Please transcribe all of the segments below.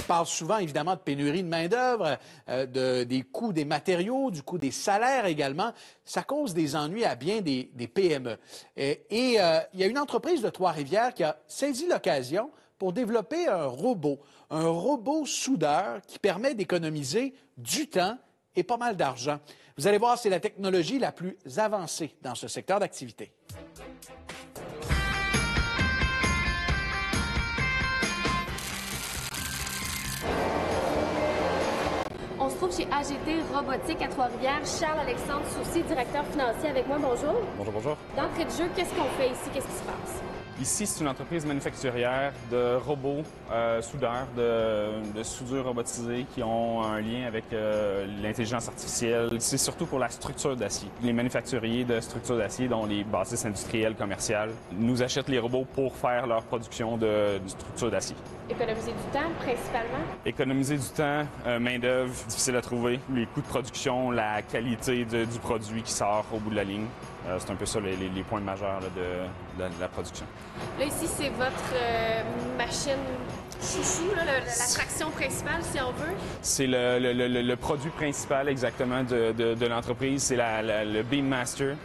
parle souvent, évidemment, de pénurie de main-d'œuvre, des coûts des matériaux, du coût des salaires également. Ça cause des ennuis à bien des PME. Il y a une entreprise de Trois-Rivières qui a saisi l'occasion pour développer un robot soudeur qui permet d'économiser du temps et pas mal d'argent. Vous allez voir, c'est la technologie la plus avancée dans ce secteur d'activité. On se trouve chez AGT Robotique à Trois-Rivières. Charles-Alexandre Soucy, directeur financier avec moi. Bonjour. Bonjour, bonjour. D'entrée de jeu, qu'est-ce qu'on fait ici? Qu'est-ce qui se passe? Ici, c'est une entreprise manufacturière de robots soudeurs, de soudure robotisée qui ont un lien avec l'intelligence artificielle. C'est surtout pour la structure d'acier. Les manufacturiers de structures d'acier, dont les bâtisses industrielles, commerciales, nous achètent les robots pour faire leur production de structures d'acier. Économiser du temps, principalement? Économiser du temps, main-d'œuvre, difficile à trouver, les coûts de production, la qualité du produit qui sort au bout de la ligne. C'est un peu ça les points majeurs là, de la production. Là, ici, c'est votre machine chouchou, l'attraction principale, si on veut. C'est le produit principal exactement de l'entreprise, c'est le Beam Master.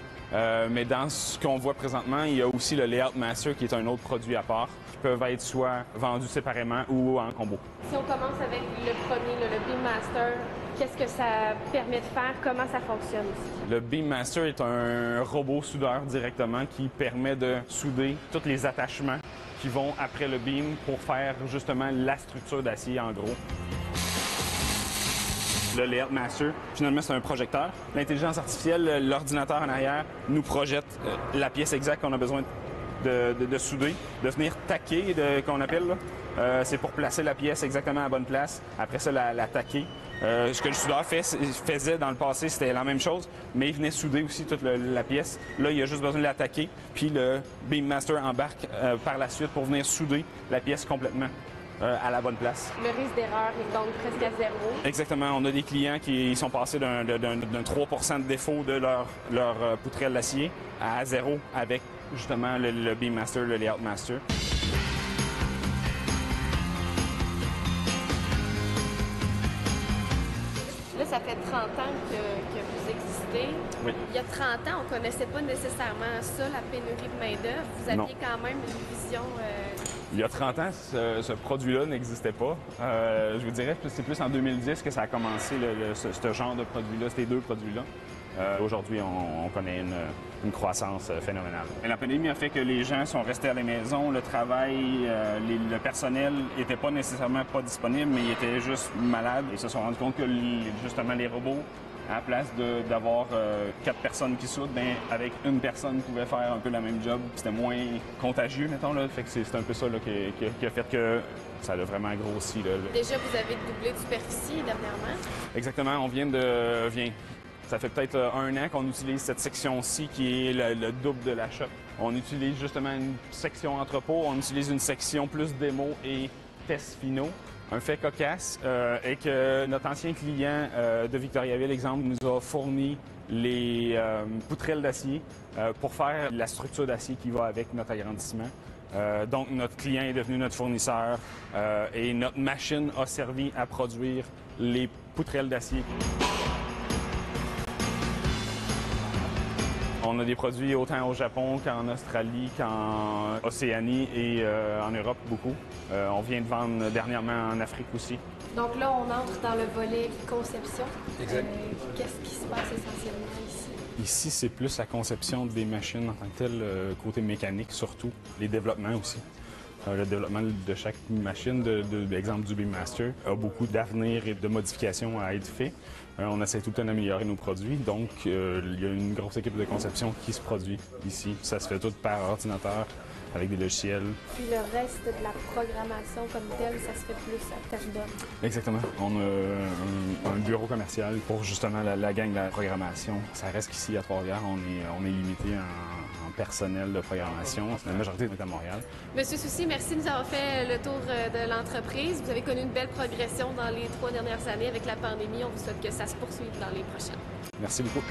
Mais dans ce qu'on voit présentement, il y a aussi le Layout Master qui est un autre produit à part, qui peuvent être soit vendus séparément ou en combo. Si on commence avec le premier, le Beam Master, qu'est-ce que ça permet de faire? Comment ça fonctionne ici? Le Beam Master est un robot soudeur directement qui permet de souder tous les attachements qui vont après le beam pour faire justement la structure d'acier en gros. Le Layout Master, finalement, c'est un projecteur. L'intelligence artificielle, l'ordinateur en arrière, nous projette la pièce exacte qu'on a besoin de souder, de venir taquer, qu'on appelle. C'est pour placer la pièce exactement à la bonne place. Après ça, la taquer. Ce que le soudeur faisait dans le passé, c'était la même chose, mais il venait souder aussi toute la pièce. Là, il a juste besoin de l'attaquer, puis le Beam Master embarque par la suite pour venir souder la pièce complètement à la bonne place. Le risque d'erreur est donc presque à zéro. Exactement. On a des clients qui sont passés d'un 3 de défaut de leur poutrelle d'acier à zéro avec justement le Beam Master, le Layout Master. Là, ça fait 30 ans que vous existez. Oui. Il y a 30 ans, on ne connaissait pas nécessairement ça, la pénurie de main-d'œuvre. Vous aviez quand même une vision... Il y a 30 ans, ce produit-là n'existait pas. Je vous dirais que c'est plus en 2010 que ça a commencé, ce genre de produit-là, ces deux produits-là. Aujourd'hui, on connaît une croissance phénoménale. Et la pandémie a fait que les gens sont restés à la maison, le travail, le personnel n'était pas nécessairement pas disponible, mais ils étaient juste malades. Ils se sont rendus compte que justement les robots, à la place d'avoir 4 personnes qui soudent, ben, avec une personne pouvait faire un peu la même job. C'était moins contagieux, mettons. Là. Fait que c'est un peu ça là, qui a fait que ça a vraiment grossi. Là. Déjà, vous avez doublé de superficie dernièrement? Exactement. On vient ça fait peut-être 1 an qu'on utilise cette section-ci qui est le double de la shop. On utilise justement une section entrepôt, on utilise une section plus démo et tests finaux. Un fait cocasse est que notre ancien client de Victoriaville, exemple, nous a fourni les poutrelles d'acier pour faire la structure d'acier qui va avec notre agrandissement. Donc, notre client est devenu notre fournisseur et notre machine a servi à produire les poutrelles d'acier. On a des produits autant au Japon qu'en Australie, qu'en Océanie et en Europe beaucoup. On vient de vendre dernièrement en Afrique aussi. Donc là, on entre dans le volet conception. Exact. Qu'est-ce qui se passe essentiellement ici? Ici, c'est plus la conception des machines en tant que telle, côté mécanique surtout, les développements aussi. Le développement de chaque machine, l'exemple du Beam Master, a beaucoup d'avenir et de modifications à être fait. On essaie tout le temps d'améliorer nos produits, donc il y a une grosse équipe de conception qui se produit ici. Ça se fait tout par ordinateur, avec des logiciels. Puis le reste de la programmation comme telle, ça se fait plus à tâche d'homme. Exactement. On a un bureau commercial pour justement la gang de la programmation. Ça reste qu'ici, à Trois-Rivières, on est limité en personnel de programmation. La majorité est à Montréal. Monsieur Soucy, merci de nous avoir fait le tour de l'entreprise. Vous avez connu une belle progression dans les 3 dernières années avec la pandémie. On vous souhaite que ça se poursuive dans les prochaines. Merci beaucoup.